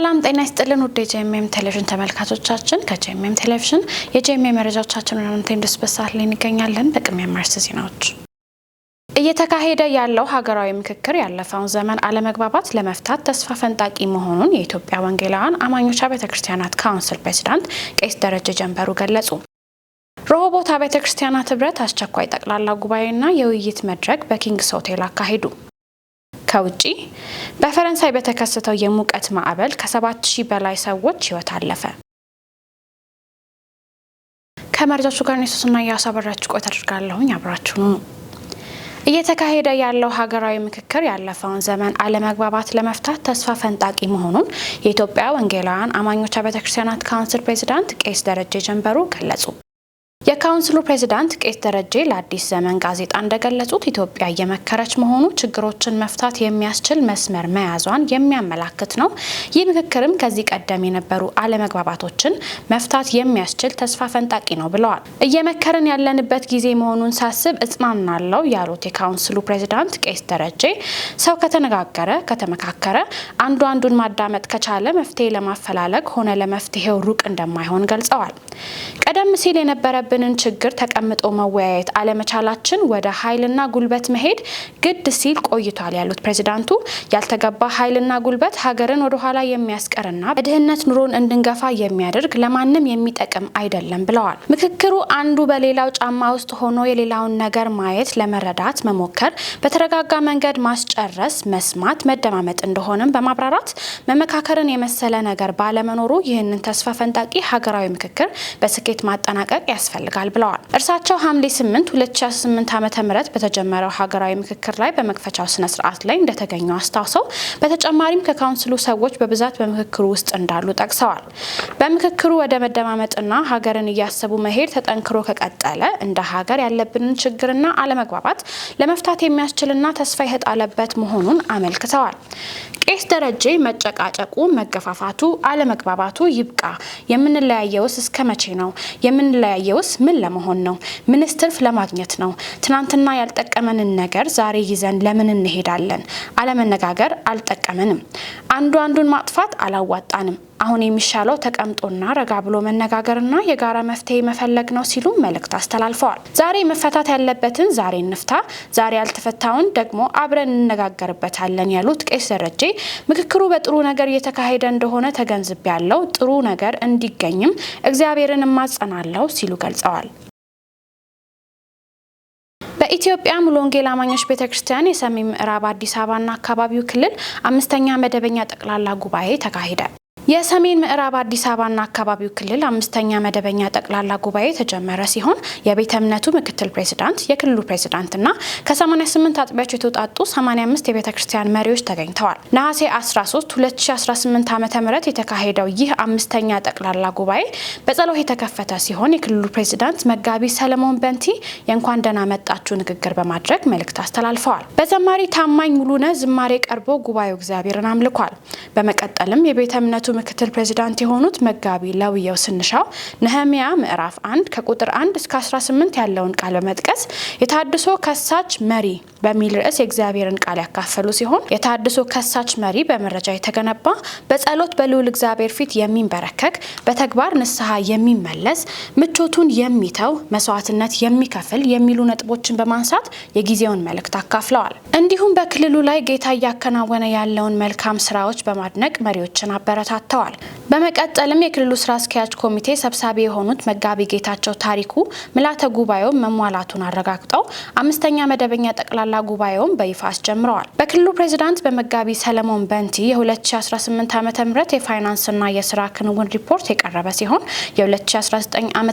ሰላም ጤና ይስጥልን ውድ የጄኤምኤም ቴሌቪዥን ተመልካቾቻችን ከጄኤምኤም ቴሌቪዥን የጄኤምኤም መረጃዎቻችንን እናንተ እንድትበሳት ላይ እንገኛለን። በቅድሚያ ማርስ ዜናዎች እየተካሄደ ያለው ሀገራዊ ምክክር ያለፈውን ዘመን አለመግባባት ለመፍታት ተስፋ ፈንጣቂ መሆኑን የኢትዮጵያ ወንጌላውያን አማኞች ቤተክርስቲያናት ካውንስል ፕሬዝዳንት ቄስ ደረጀ ጀንበሩ ገለጹ። ሮሆቦት ቤተክርስቲያናት ህብረት አስቸኳይ ጠቅላላ ጉባኤና የውይይት መድረክ በኪንግስ ሆቴል አካሄዱ። ከውጪ በፈረንሳይ በተከሰተው የሙቀት ማዕበል ከ7000 በላይ ሰዎች ህይወት አለፈ። ከመረጃዎቹ ጋር ነሱስና ያሳበራችሁ ቆይታ አድርጋለሁ። አብራችሁ ነው። እየተካሄደ ያለው ሀገራዊ ምክክር ያለፈውን ዘመን አለመግባባት ለመፍታት ተስፋ ፈንጣቂ መሆኑን የኢትዮጵያ ወንጌላውያን አማኞች ቤተክርስቲያናት ካውንስል ፕሬዝዳንት ቄስ ደረጀ ጀንበሩ ገለጹ። የካውንስሉ ፕሬዝዳንት ቄስ ደረጀ ለአዲስ ዘመን ጋዜጣ እንደገለጹት ኢትዮጵያ እየመከረች መሆኑ ችግሮችን መፍታት የሚያስችል መስመር መያዟን የሚያመላክት ነው። ይህ ምክክርም ከዚህ ቀደም የነበሩ አለመግባባቶችን መፍታት የሚያስችል ተስፋ ፈንጣቂ ነው ብለዋል። እየመከረን ያለንበት ጊዜ መሆኑን ሳስብ እጽናናለሁ ያሉት የካውንስሉ ፕሬዝዳንት ቄስ ደረጀ ሰው ከተነጋገረ ከተመካከረ አንዱን ማዳመጥ ከቻለ መፍትሄ ለማፈላለግ ሆነ ለመፍትሄው ሩቅ እንደማይሆን ገልጸዋል። ቀደም ሲል የነበረብንን ችግር ተቀምጦ መወያየት አለመቻላችን ወደ ኃይልና ጉልበት መሄድ ግድ ሲል ቆይቷል ያሉት ፕሬዝዳንቱ ያልተገባ ኃይልና ጉልበት ሀገርን ወደ ኋላ የሚያስቀርና በድህነት ኑሮን እንድንገፋ የሚያደርግ ለማንም የሚጠቅም አይደለም ብለዋል። ምክክሩ አንዱ በሌላው ጫማ ውስጥ ሆኖ የሌላውን ነገር ማየት ለመረዳት መሞከር፣ በተረጋጋ መንገድ ማስጨረስ፣ መስማት፣ መደማመጥ እንደሆነም በማብራራት መመካከርን የመሰለ ነገር ባለመኖሩ ይህንን ተስፋ ፈንጣቂ ሀገራዊ ምክክር በስኬት ማጠናቀቅ ያስፈልጋል ብለዋል። እርሳቸው ሐምሌ 8 2018 ዓ.ም በተጀመረው ሀገራዊ ምክክር ላይ በመክፈቻው ስነ ስርዓት ላይ እንደተገኙ አስታውሰው በተጨማሪም ከካውንስሉ ሰዎች በብዛት በምክክሩ ውስጥ እንዳሉ ጠቅሰዋል። በምክክሩ ወደ መደማመጥና ሀገርን እያሰቡ መሄድ ተጠንክሮ ከቀጠለ እንደ ሀገር ያለብንን ችግርና አለመግባባት ለመፍታት የሚያስችልና ተስፋ የተጣለበት መሆኑን አመልክተዋል። ቄስ ደረጀ መጨቃጨቁ፣ መገፋፋቱ፣ አለመግባባቱ ይብቃ። የምንለያየውስ እስከ መቼ ነው? የምንለያየውስ ምን ለመሆን ነው? ምንስ ትርፍ ለማግኘት ነው? ትናንትና ያልጠቀመንን ነገር ዛሬ ይዘን ለምን እንሄዳለን? አለመነጋገር አልጠቀመንም። አንዱን ማጥፋት አላዋጣንም። አሁን የሚሻለው ተቀምጦና ረጋ ብሎ መነጋገርና የጋራ መፍትሄ መፈለግ ነው ሲሉ መልእክት አስተላልፈዋል። ዛሬ መፈታት ያለበትን ዛሬ እንፍታ፣ ዛሬ ያልተፈታውን ደግሞ አብረን እንነጋገርበታለን ያሉት ቄስ ደረጀ ምክክሩ በጥሩ ነገር እየተካሄደ እንደሆነ ተገንዝቤያለሁ፣ ጥሩ ነገር እንዲገኝም እግዚአብሔርን እማጸናለሁ ሲሉ ገልጸዋል። በኢትዮጵያ ሙሉ ወንጌል አማኞች ቤተክርስቲያን የሰሜን ምዕራብ አዲስ አበባና አካባቢው ክልል 5ኛ መደበኛ ጠቅላላ ጉባኤ ተካሄደ። የሰሜን ምዕራብ አዲስ አበባና አካባቢው ክልል 5ኛ መደበኛ ጠቅላላ ጉባኤ ተጀመረ ሲሆን የቤተ እምነቱ ምክትል ፕሬዝዳንት፣ የክልሉ ፕሬዝዳንትና ከ88 አጥቢያዎች የተውጣጡ 85 የቤተ ክርስቲያን መሪዎች ተገኝተዋል። ነሐሴ 13 2018 ዓ.ም የተካሄደው ይህ 5ኛ ጠቅላላ ጉባኤ በጸሎት የተከፈተ ሲሆን የክልሉ ፕሬዝዳንት መጋቢ ሰለሞን በንቲ የእንኳን ደህና መጣችሁ ንግግር በማድረግ መልእክት አስተላልፈዋል። በዘማሪ ታማኝ ሙሉነ ዝማሬ ቀርቦ ጉባኤው እግዚአብሔርን አምልኳል። በመቀጠልም የቤተ እምነቱ ምክትል ፕሬዝዳንት የሆኑት መጋቢ ለውየው ስንሻው ነህምያ ምዕራፍ 1 ከቁጥር 1 እስከ 18 ያለውን ቃል በመጥቀስ የታድሶ ከሳች መሪ በሚል ርዕስ የእግዚአብሔርን ቃል ያካፈሉ ሲሆን የታድሶ ከሳች መሪ በመረጃ የተገነባ በጸሎት በልዑል እግዚአብሔር ፊት የሚንበረከክ በተግባር ንስሐ የሚመለስ ምቾቱን የሚተው መስዋዕትነት የሚከፍል የሚሉ ነጥቦችን በማንሳት የጊዜውን መልእክት አካፍለዋል። እንዲሁም በክልሉ ላይ ጌታ እያከናወነ ያለውን መልካም ስራዎች በማድነቅ መሪዎችን አበረታተዋል። በመቀጠልም የክልሉ ስራ አስኪያጅ ኮሚቴ ሰብሳቢ የሆኑት መጋቢ ጌታቸው ታሪኩ ምልዓተ ጉባኤው መሟላቱን አረጋግጠው 5ኛ መደበኛ ጠቅላላ ጉባኤውን በይፋ አስጀምረዋል። በክልሉ ፕሬዝዳንት በመጋቢ ሰለሞን በንቲ የ2018 ዓ.ም የፋይናንስና የስራ ክንውን ሪፖርት የቀረበ ሲሆን የ2019 ዓ.ም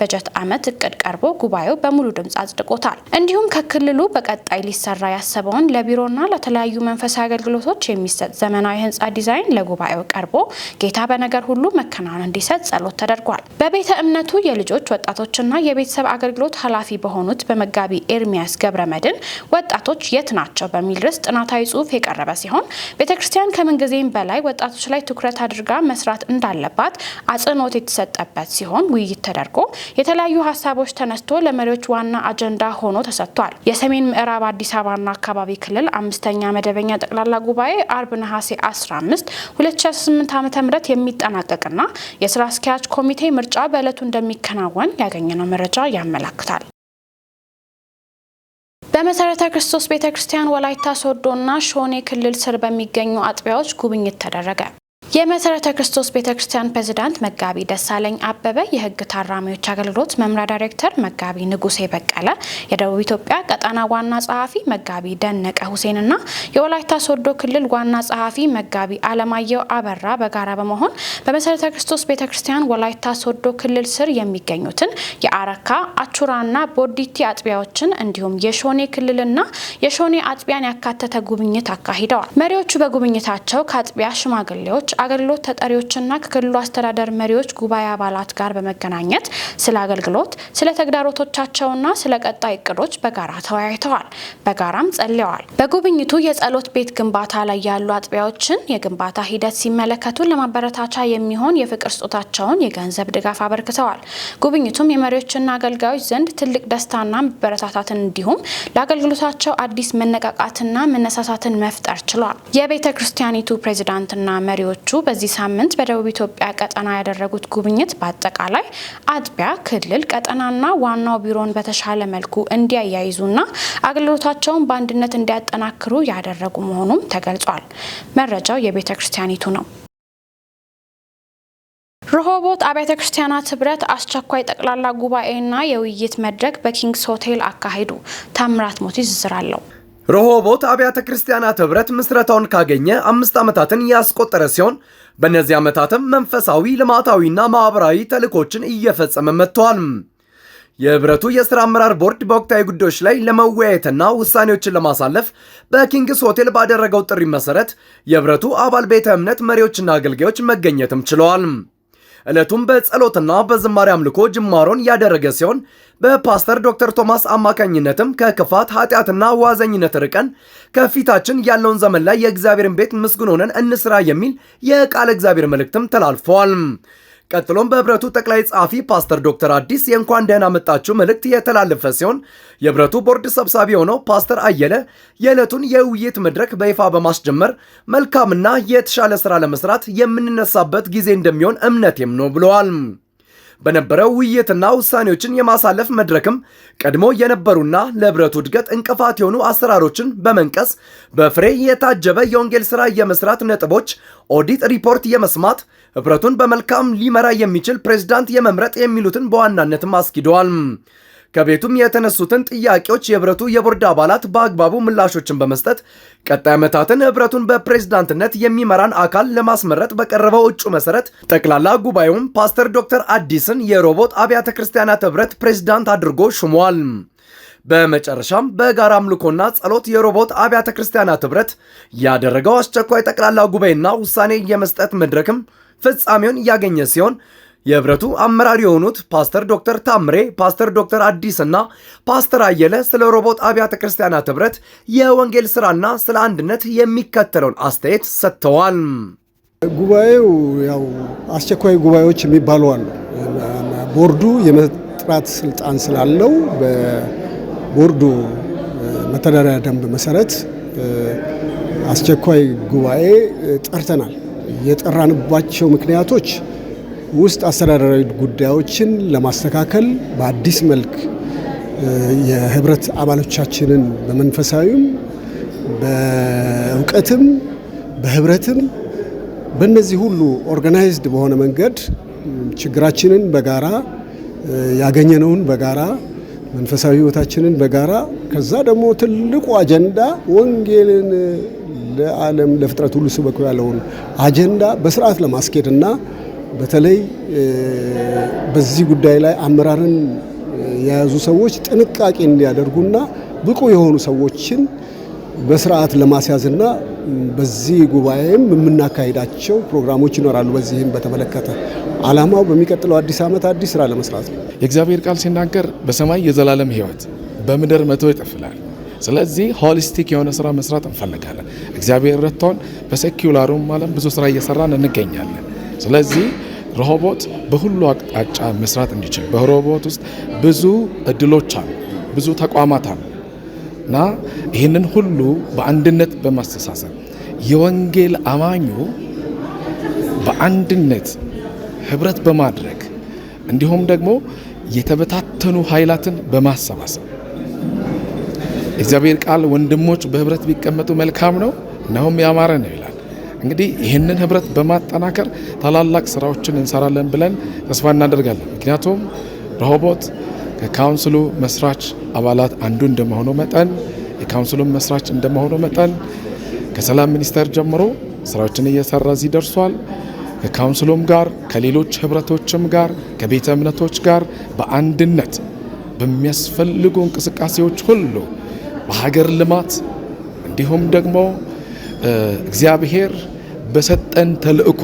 በጀት ዓመት እቅድ ቀርቦ ጉባኤው በሙሉ ድምጽ አጽድቆታል። እንዲሁም ከክልሉ በቀጣይ ሊሰራ ያሰበውን ለቢሮና ለተለያዩ መንፈሳዊ አገልግሎቶች የሚሰጥ ዘመናዊ ህንጻ ዲዛይን ለጉባኤው ቀርቦ ጌታ ነገር ሁሉ መከናወን እንዲሰጥ ጸሎት ተደርጓል። በቤተ እምነቱ የልጆች ወጣቶችና የቤተሰብ አገልግሎት ኃላፊ በሆኑት በመጋቢ ኤርሚያስ ገብረመድን ወጣቶች የት ናቸው በሚል ርዕስ ጥናታዊ ጽሑፍ የቀረበ ሲሆን ቤተክርስቲያን ከምንጊዜም በላይ ወጣቶች ላይ ትኩረት አድርጋ መስራት እንዳለባት አጽንኦት የተሰጠበት ሲሆን ውይይት ተደርጎ የተለያዩ ሀሳቦች ተነስቶ ለመሪዎች ዋና አጀንዳ ሆኖ ተሰጥቷል። የሰሜን ምዕራብ አዲስ አበባና አካባቢ ክልል 5ኛ መደበኛ ጠቅላላ ጉባኤ አርብ ነሐሴ 15 2018 ዓ.ም የሚጠናቀቅና የስራ አስኪያጅ ኮሚቴ ምርጫ በዕለቱ እንደሚከናወን ያገኘነው መረጃ ያመለክታል። በመሰረተ ክርስቶስ ቤተክርስቲያን ወላይታ ሶዶና ሾኔ ክልል ስር በሚገኙ አጥቢያዎች ጉብኝት ተደረገ። የመሰረተ ክርስቶስ ቤተክርስቲያን ፕሬዝዳንት መጋቢ ደሳለኝ አበበ፣ የህግ ታራሚዎች አገልግሎት መምሪያ ዳይሬክተር መጋቢ ንጉሴ በቀለ፣ የደቡብ ኢትዮጵያ ቀጠና ዋና ጸሐፊ መጋቢ ደነቀ ሁሴንና የወላይታ ሶዶ ክልል ዋና ጸሐፊ መጋቢ አለማየሁ አበራ በጋራ በመሆን በመሰረተ ክርስቶስ ቤተክርስቲያን ወላይታ ሶዶ ክልል ስር የሚገኙትን የአረካ አቹራና ቦዲቲ አጥቢያዎችን እንዲሁም የሾኔ ክልልና የሾኔ አጥቢያን ያካተተ ጉብኝት አካሂደዋል። መሪዎቹ በጉብኝታቸው ከአጥቢያ ሽማግሌዎች አገልግሎት ተጠሪዎችና ከክልሉ አስተዳደር መሪዎች ጉባኤ አባላት ጋር በመገናኘት ስለ አገልግሎት፣ ስለ ተግዳሮቶቻቸውና ስለ ቀጣይ እቅዶች በጋራ ተወያይተዋል። በጋራም ጸልየዋል። በጉብኝቱ የጸሎት ቤት ግንባታ ላይ ያሉ አጥቢያዎችን የግንባታ ሂደት ሲመለከቱ ለማበረታቻ የሚሆን የፍቅር ስጦታቸውን የገንዘብ ድጋፍ አበርክተዋል። ጉብኝቱም የመሪዎችና አገልጋዮች ዘንድ ትልቅ ደስታና መበረታታትን እንዲሁም ለአገልግሎታቸው አዲስ መነቃቃትና መነሳሳትን መፍጠር ችሏል። የቤተ ክርስቲያኒቱ ፕሬዝዳንትና መሪዎች በዚህ ሳምንት በደቡብ ኢትዮጵያ ቀጠና ያደረጉት ጉብኝት በአጠቃላይ አጥቢያ፣ ክልል፣ ቀጠናና ዋናው ቢሮን በተሻለ መልኩ እንዲያያይዙና አገልግሎታቸውን በአንድነት እንዲያጠናክሩ ያደረጉ መሆኑም ተገልጿል። መረጃው የቤተ ክርስቲያኒቱ ነው። ሮሆቦት አብያተ ክርስቲያናት ህብረት አስቸኳይ ጠቅላላ ጉባኤና የውይይት መድረክ በኪንግስ ሆቴል አካሄዱ። ታምራት ሞቲ ዝርዝር አለው። ሮሆቦት አብያተ ክርስቲያናት ህብረት ምስረታውን ካገኘ 5 ዓመታትን ያስቆጠረ ሲሆን በእነዚህ ዓመታትም መንፈሳዊ፣ ልማታዊና ማህበራዊ ተልእኮችን እየፈጸመ መጥቷል። የህብረቱ የሥራ አመራር ቦርድ በወቅታዊ ጉዳዮች ላይ ለመወያየትና ውሳኔዎችን ለማሳለፍ በኪንግስ ሆቴል ባደረገው ጥሪ መሰረት የህብረቱ አባል ቤተ እምነት መሪዎችና አገልጋዮች መገኘትም ችለዋል። ዕለቱም በጸሎትና በዝማሬ አምልኮ ጅማሮን ያደረገ ሲሆን በፓስተር ዶክተር ቶማስ አማካኝነትም ከክፋት ኃጢአትና ዋዘኝነት ርቀን ከፊታችን ያለውን ዘመን ላይ የእግዚአብሔርን ቤት ምስጉን ሆነን እንስራ የሚል የቃል እግዚአብሔር መልእክትም ተላልፈዋል። ቀጥሎም በህብረቱ ጠቅላይ ጸሐፊ ፓስተር ዶክተር አዲስ የእንኳን ደህና መጣችሁ መልእክት የተላለፈ ሲሆን የህብረቱ ቦርድ ሰብሳቢ የሆነው ፓስተር አየለ የዕለቱን የውይይት መድረክ በይፋ በማስጀመር መልካምና የተሻለ ስራ ለመስራት የምንነሳበት ጊዜ እንደሚሆን እምነቴም ነው ብለዋል። በነበረው ውይይትና ውሳኔዎችን የማሳለፍ መድረክም ቀድሞ የነበሩና ለህብረቱ እድገት እንቅፋት የሆኑ አሰራሮችን በመንቀስ በፍሬ የታጀበ የወንጌል ሥራ የመስራት ነጥቦች ኦዲት ሪፖርት የመስማት ህብረቱን በመልካም ሊመራ የሚችል ፕሬዝዳንት የመምረጥ የሚሉትን በዋናነትም አስኪደዋል። ከቤቱም የተነሱትን ጥያቄዎች የህብረቱ የቦርድ አባላት በአግባቡ ምላሾችን በመስጠት ቀጣይ ዓመታትን ህብረቱን በፕሬዝዳንትነት የሚመራን አካል ለማስመረጥ በቀረበው እጩ መሰረት ጠቅላላ ጉባኤውም ፓስተር ዶክተር አዲስን የሮሆቦት አብያተ ክርስቲያናት ህብረት ፕሬዝዳንት አድርጎ ሹሟል። በመጨረሻም በጋራ አምልኮና ጸሎት የሮሆቦት አብያተ ክርስቲያናት ህብረት ያደረገው አስቸኳይ ጠቅላላ ጉባኤና ውሳኔ የመስጠት መድረክም ፍጻሜውን ያገኘ ሲሆን የህብረቱ አመራር የሆኑት ፓስተር ዶክተር ታምሬ፣ ፓስተር ዶክተር አዲስና ፓስተር አየለ ስለ ሮሆቦት አብያተ ክርስቲያናት ህብረት የወንጌል ስራና ስለ አንድነት የሚከተለውን አስተያየት ሰጥተዋል። ጉባኤው ያው አስቸኳይ ጉባኤዎች የሚባሉ አሉ። ቦርዱ የመጥራት ስልጣን ስላለው በቦርዱ መተዳደሪያ ደንብ መሰረት አስቸኳይ ጉባኤ ጠርተናል። የጠራንባቸው ምክንያቶች ውስጥ አስተዳደራዊ ጉዳዮችን ለማስተካከል በአዲስ መልክ የህብረት አባሎቻችንን በመንፈሳዊም በእውቀትም በህብረትም በእነዚህ ሁሉ ኦርጋናይዝድ በሆነ መንገድ ችግራችንን በጋራ ያገኘነውን በጋራ መንፈሳዊ ህይወታችንን በጋራ ከዛ ደግሞ ትልቁ አጀንዳ ወንጌልን ለዓለም ለፍጥረት ሁሉ ስበኩ ያለውን አጀንዳ በስርዓት ለማስኬድና በተለይ በዚህ ጉዳይ ላይ አመራርን የያዙ ሰዎች ጥንቃቄ እንዲያደርጉና ብቁ የሆኑ ሰዎችን በስርዓት ለማስያዝና በዚህ ጉባኤም የምናካሂዳቸው ፕሮግራሞች ይኖራሉ። በዚህም በተመለከተ ዓላማው በሚቀጥለው አዲስ ዓመት አዲስ ስራ ለመስራት ነው። የእግዚአብሔር ቃል ሲናገር በሰማይ የዘላለም ሕይወት በምድር 100 እጥፍ ይላል። ስለዚህ ሆሊስቲክ የሆነ ስራ መስራት እንፈልጋለን። እግዚአብሔር ረድቶን በሴኩላሩም ዓለም ብዙ ስራ እየሰራን እንገኛለን። ስለዚህ ረሆቦት በሁሉ አቅጣጫ መስራት እንዲችል በረሆቦት ውስጥ ብዙ እድሎች አሉ፣ ብዙ ተቋማት አሉ እና ይህንን ሁሉ በአንድነት በማስተሳሰብ የወንጌል አማኙ በአንድነት ህብረት በማድረግ እንዲሁም ደግሞ የተበታተኑ ኃይላትን በማሰባሰብ እግዚአብሔር ቃል ወንድሞች በህብረት ቢቀመጡ መልካም ነው እነሆም ያማረ ነው ይላል። እንግዲህ ይህንን ህብረት በማጠናከር ታላላቅ ስራዎችን እንሰራለን ብለን ተስፋ እናደርጋለን። ምክንያቱም ረሆቦት ከካውንስሉ መስራች አባላት አንዱ እንደመሆኑ መጠን የካውንስሉ መስራች እንደመሆኑ መጠን ከሰላም ሚኒስቴር ጀምሮ ስራዎችን እየሰራ እዚህ ደርሷል። ከካውንስሉም ጋር ከሌሎች ህብረቶችም ጋር ከቤተ እምነቶች ጋር በአንድነት በሚያስፈልጉ እንቅስቃሴዎች ሁሉ በሀገር ልማት እንዲሁም ደግሞ እግዚአብሔር በሰጠን ተልእኮ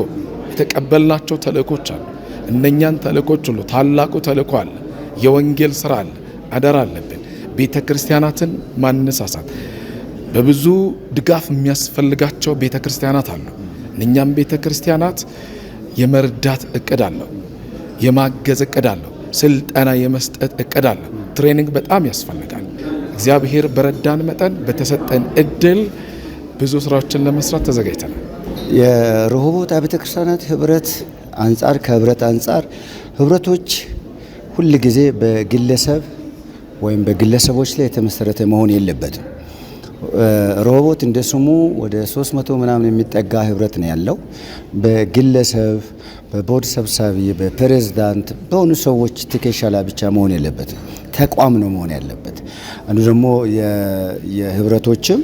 የተቀበልናቸው ተልእኮች አሉ። እነኛን ተልእኮች ሁሉ ታላቁ ተልእኮ አለ፣ የወንጌል ስራ አለ፣ አደራ አለብን። ቤተ ክርስቲያናትን ማነሳሳት በብዙ ድጋፍ የሚያስፈልጋቸው ቤተ ክርስቲያናት አሉ። እኛም ቤተ ክርስቲያናት የመርዳት እቅድ አለው፣ የማገዝ እቅድ አለው፣ ስልጠና የመስጠት እቅድ አለው። ትሬኒንግ በጣም ያስፈልጋል። እግዚአብሔር በረዳን መጠን በተሰጠን እድል ብዙ ስራዎችን ለመስራት ተዘጋጅተናል። የረሆቦት አብያተ ክርስቲያናት ህብረት አንጻር ከህብረት አንጻር ህብረቶች ሁል ጊዜ በግለሰብ ወይም በግለሰቦች ላይ የተመሰረተ መሆን የለበትም። ረሆቦት እንደ ስሙ ወደ 300 ምናምን የሚጠጋ ህብረት ነው ያለው። በግለሰብ በቦርድ ሰብሳቢ በፕሬዝዳንት በሆኑ ሰዎች ትከሻ ላይ ብቻ መሆን የለበትም። ተቋም ነው መሆን ያለበት። አንዱ ደግሞ የህብረቶችም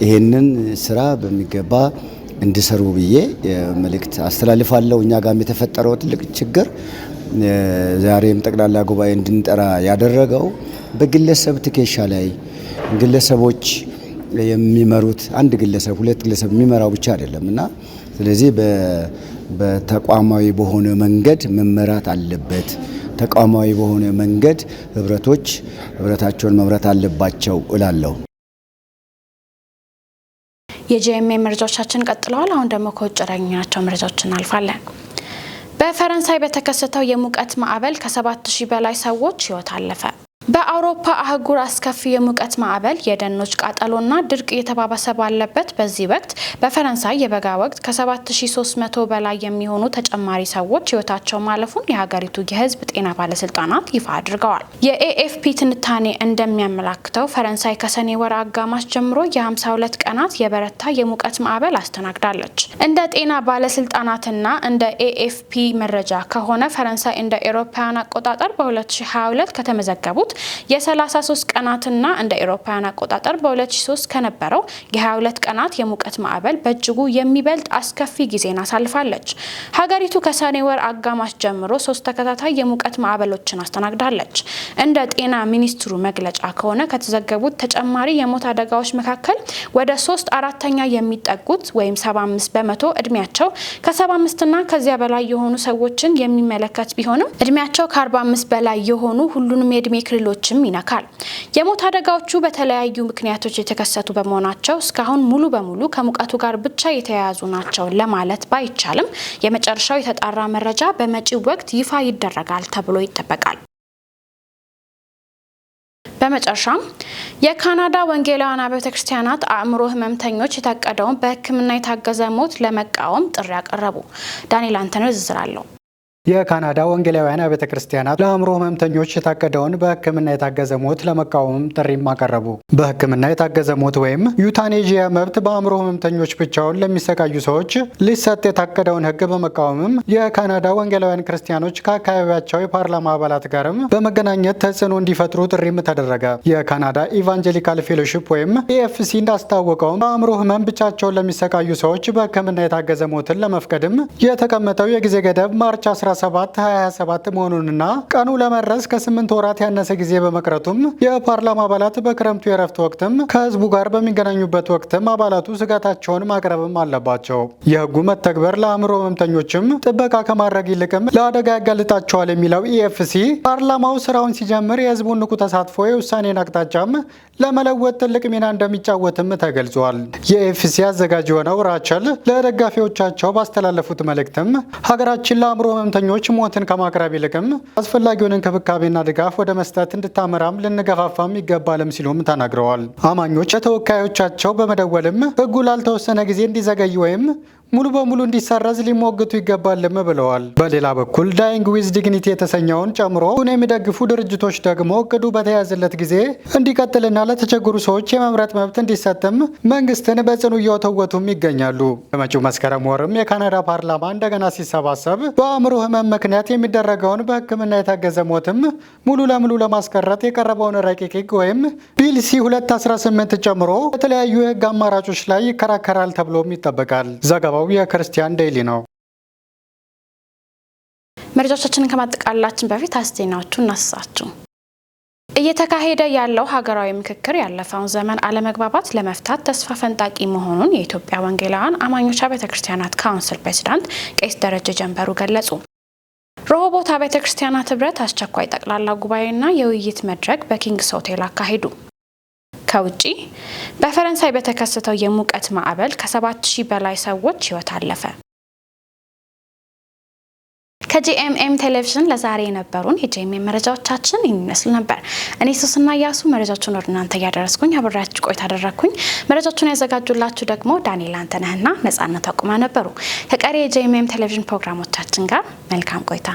ይሄንን ስራ በሚገባ እንዲሰሩ ብዬ መልእክት አስተላልፋለሁ። እኛ ጋርም የተፈጠረው ትልቅ ችግር ዛሬም ጠቅላላ ጉባኤ እንድንጠራ ያደረገው በግለሰብ ትከሻ ላይ ግለሰቦች የሚመሩት አንድ ግለሰብ ሁለት ግለሰብ የሚመራው ብቻ አይደለም እና ስለዚህ በተቋማዊ በሆነ መንገድ መመራት አለበት። ተቋማዊ በሆነ መንገድ ህብረቶች ህብረታቸውን መምራት አለባቸው እላለሁ። የጂኤምኤም መረጃዎቻችን ቀጥለዋል። አሁን ደግሞ ከውጭ ያገኘናቸው መረጃዎች እናልፋለን። በፈረንሳይ በተከሰተው የሙቀት ማዕበል ከ7000 በላይ ሰዎች ህይወት አለፈ። በአውሮፓ አህጉር አስከፊ የሙቀት ማዕበል የደኖች ቃጠሎና ድርቅ እየተባባሰ ባለበት በዚህ ወቅት በፈረንሳይ የበጋ ወቅት ከ7300 በላይ የሚሆኑ ተጨማሪ ሰዎች ህይወታቸው ማለፉን የሀገሪቱ የህዝብ ጤና ባለስልጣናት ይፋ አድርገዋል። የኤኤፍፒ ትንታኔ እንደሚያመላክተው ፈረንሳይ ከሰኔ ወር አጋማሽ ጀምሮ የ52 ቀናት የበረታ የሙቀት ማዕበል አስተናግዳለች። እንደ ጤና ባለስልጣናትና እንደ ኤኤፍፒ መረጃ ከሆነ ፈረንሳይ እንደ አውሮፓውያን አቆጣጠር በ2022 ከተመዘገቡት የ33 ቀናትና እንደ አውሮፓውያን አቆጣጠር በ2003 ከነበረው የ22 ቀናት የሙቀት ማዕበል በእጅጉ የሚበልጥ አስከፊ ጊዜን አሳልፋለች። ሀገሪቱ ከሰኔ ወር አጋማሽ ጀምሮ 3 ተከታታይ የሙቀት ማዕበሎችን አስተናግዳለች። እንደ ጤና ሚኒስትሩ መግለጫ ከሆነ ከተዘገቡት ተጨማሪ የሞት አደጋዎች መካከል ወደ 3/4 የሚጠጉት ወይም 75 በመቶ እድሜያቸው ከ75ና ከዚያ በላይ የሆኑ ሰዎችን የሚመለከት ቢሆንም እድሜያቸው ከ45 በላይ የሆኑ ሁሉንም የእድሜ ክልሎችም ይነካል። የሞት አደጋዎቹ በተለያዩ ምክንያቶች የተከሰቱ በመሆናቸው እስካሁን ሙሉ በሙሉ ከሙቀቱ ጋር ብቻ የተያያዙ ናቸው ለማለት ባይቻልም የመጨረሻው የተጣራ መረጃ በመጪው ወቅት ይፋ ይደረጋል ተብሎ ይጠበቃል። በመጨረሻም የካናዳ ወንጌላውያን አብያተ ክርስቲያናት አእምሮ ህመምተኞች የታቀደውን በሕክምና የታገዘ ሞት ለመቃወም ጥሪ ያቀረቡ። ዳንኤል አንተነህ ዝርዝር አለው። የካናዳ ወንጌላውያን አብያተ ክርስቲያናት ለአእምሮ ህመምተኞች የታቀደውን በሕክምና የታገዘ ሞት ለመቃወም ጥሪም አቀረቡ። በሕክምና የታገዘ ሞት ወይም ዩታኔዥያ መብት በአእምሮ ህመምተኞች ብቻውን ለሚሰቃዩ ሰዎች ሊሰጥ የታቀደውን ሕግ በመቃወምም የካናዳ ወንጌላውያን ክርስቲያኖች ከአካባቢያቸው የፓርላማ አባላት ጋርም በመገናኘት ተጽዕኖ እንዲፈጥሩ ጥሪም ተደረገ። የካናዳ ኢቫንጀሊካል ፌሎሺፕ ወይም ኤኤፍሲ እንዳስታወቀው በአእምሮ ህመም ብቻቸውን ለሚሰቃዩ ሰዎች በሕክምና የታገዘ ሞትን ለመፍቀድም የተቀመጠው የጊዜ ገደብ ማርች 17 17 2027 መሆኑንና ቀኑ ለመድረስ ከ8 ወራት ያነሰ ጊዜ በመቅረቱም የፓርላማ አባላት በክረምቱ የረፍት ወቅትም ከህዝቡ ጋር በሚገናኙበት ወቅትም አባላቱ ስጋታቸውን ማቅረብም አለባቸው። የህጉ መተግበር ለአእምሮ ህመምተኞችም ጥበቃ ከማድረግ ይልቅም ለአደጋ ያጋልጣቸዋል የሚለው ኢኤፍሲ ፓርላማው ስራውን ሲጀምር የህዝቡን ንቁ ተሳትፎ የውሳኔን አቅጣጫም ለመለወጥ ትልቅ ሚና እንደሚጫወትም ተገልጿል። የኢኤፍሲ አዘጋጅ የሆነው ራቸል ለደጋፊዎቻቸው ባስተላለፉት መልእክትም ሀገራችን ለአእምሮ ህመምተኞች ሞትን ከማቅረብ ይልቅም አስፈላጊውን እንክብካቤና ድጋፍ ወደ መስጠት እንድታመራም ልንገፋፋም ይገባልም ሲሉም ተናግረዋል። አማኞች ለተወካዮቻቸው በመደወልም ህጉ ላልተወሰነ ጊዜ እንዲዘገይ ወይም ሙሉ በሙሉ እንዲሰረዝ ሊሞግቱ ይገባልም ብለዋል። በሌላ በኩል ዳይንግ ዊዝ ዲግኒቲ የተሰኘውን ጨምሮ የሚደግፉ ድርጅቶች ደግሞ እቅዱ በተያዘለት ጊዜ እንዲቀጥልና ለተቸገሩ ሰዎች የመምረጥ መብት እንዲሰጥም መንግስትን በጽኑ እየወተወቱም ይገኛሉ። በመጪው መስከረም ወርም የካናዳ ፓርላማ እንደገና ሲሰባሰብ በአእምሮ ህመም ምክንያት የሚደረገውን በሕክምና የታገዘ ሞትም ሙሉ ለሙሉ ለማስቀረት የቀረበውን ረቂቅ ህግ ወይም ቢል ሲ-218 ጨምሮ የተለያዩ የህግ አማራጮች ላይ ይከራከራል ተብሎም ይጠበቃል። ዘገባው የክርስቲያን ዴይሊ ነው። መረጃዎቻችንን ከማጠቃለላችን በፊት አስተያየቶቹን እናሳችሁ። እየተካሄደ ያለው ሀገራዊ ምክክር ያለፈውን ዘመን አለመግባባት ለመፍታት ተስፋ ፈንጣቂ መሆኑን የኢትዮጵያ ወንጌላውያን አማኞች አብያተ ክርስቲያናት ካውንስል ፕሬዝዳንት ቄስ ደረጀ ጀንበሩ ገለጹ። ሮሆቦት አብያተ ክርስቲያናት ህብረት አስቸኳይ ጠቅላላ ጉባኤና የውይይት መድረክ በኪንግስ ሆቴል አካሄዱ። ከውጪ በፈረንሳይ በተከሰተው የሙቀት ማዕበል ከ7000 በላይ ሰዎች ህይወት አለፈ። ከጂኤምኤም ቴሌቪዥን ለዛሬ የነበሩን የጂኤምኤም መረጃዎቻችን ይመስሉ ነበር። እኔ ሱስና ያሱ መረጃዎቹን ወደ እናንተ ያደረስኩኝ አብራችሁ ቆይታ አደረኩኝ። መረጃዎቹን ያዘጋጁላችሁ ደግሞ ዳንኤል አንተነህና ነጻነት አቁማ ነበሩ። ከቀሪ የጂኤምኤም ቴሌቪዥን ፕሮግራሞቻችን ጋር መልካም ቆይታ